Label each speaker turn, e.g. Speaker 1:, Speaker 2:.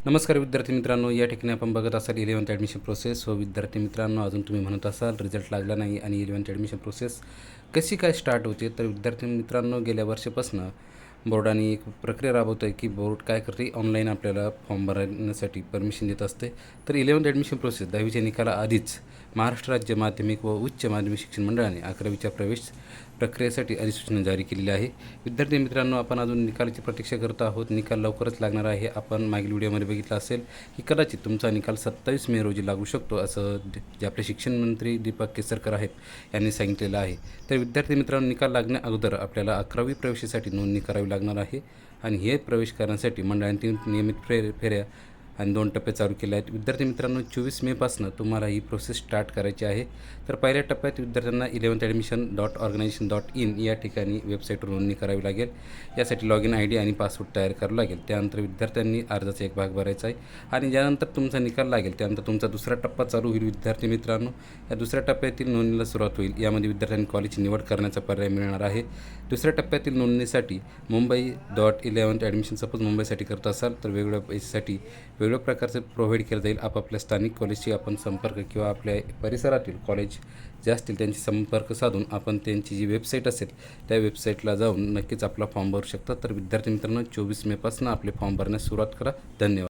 Speaker 1: नमस्कार विद्यार्थी मित्रांनो, या ठिकाणी आपण बघत असाल 11th ॲडमिशन प्रोसेस. विद्यार्थी मित्रांनो, अजून तुम्ही म्हणत असाल रिझल्ट लागला नाही आणि 11th ॲडमिशन प्रोसेस कशी काय स्टार्ट होते. तर विद्यार्थी मित्रांनो, गेल्या वर्षापासून बोर्डाने एक प्रक्रिया राबवत आहे की बोर्ड काय करते, ऑनलाईन आपल्याला फॉर्म भरण्यासाठी परमिशन देत असते. तर 11th ॲडमिशन प्रोसेस 10वीच्या निकालाआधीच महाराष्ट्र राज्य माध्यमिक व उच्च माध्यमिक शिक्षण मंडळाने 11वीच्या प्रवेश प्रक्रियेसाठी अधिसूचना जारी केलेली आहे. विद्यार्थी मित्रांनो, आपण अजून निकालाची प्रतीक्षा करत आहोत. निकाल लवकरच लागणार आहे. आपण मागील व्हिडिओमध्ये बघितलं असेल की कदाचित तुमचा निकाल 27 मे रोजी लागू शकतो, असं जे आपले शिक्षण मंत्री दीपक केसरकर आहेत यांनी सांगितलेलं आहे. तर विद्यार्थी मित्रांनो, निकाल लागण्या अगोदर आपल्याला 11वी प्रवेशासाठी नोंदणी करावी लागणार आहे आणि हे प्रवेश करण्यासाठी मंडळाने 3 नियमित फेऱ्या आणि 2 टप्पे चालू केले आहेत. विद्यार्थी मित्रांनो, 24 मेपासून तुम्हाला ही प्रोसेस स्टार्ट करायची आहे. तर पहिल्या टप्प्यात विद्यार्थ्यांना 11thadmission.organization.in या ठिकाणी वेबसाईटवर नोंदणी करावी लागेल. यासाठी लॉगिन ID आणि पासवर्ड तयार करावा लागेल. त्यानंतर विद्यार्थ्यांनी अर्जाचा एक भाग भरायचा आहे आणि ज्यानंतर तुमचा निकाल लागेल त्यानंतर तुमचा दुसरा टप्पा चालू होईल. विद्यार्थी मित्रांनो, या दुसऱ्या टप्प्यातील नोंदणीला सुरुवात होईल. यामध्ये विद्यार्थ्यांनी कॉलेजची निवड करण्याचा पर्याय मिळणार आहे. दुसऱ्या टप्प्यातील नोंदणीसाठी मुंबई.11thadmission सपोज मुंबईसाठी करत असाल तर वेगवेगळ्या पैशासाठी वेगवेगळ्या प्रकारचे प्रोव्हाइड केलं जाईल. आपापल्या स्थानिक कॉलेजशी आपण संपर्क किंवा आपल्या परिसरातील कॉलेज जे असतील त्यांची संपर्क साधून आपण त्यांची जी वेबसाईट असेल त्या वेबसाईटला जाऊन नक्कीच आपला फॉर्म भरू शकता. तर विद्यार्थी मित्रांनो, 24 मेपासून आपले फॉर्म भरण्यास सुरुवात करा. धन्यवाद.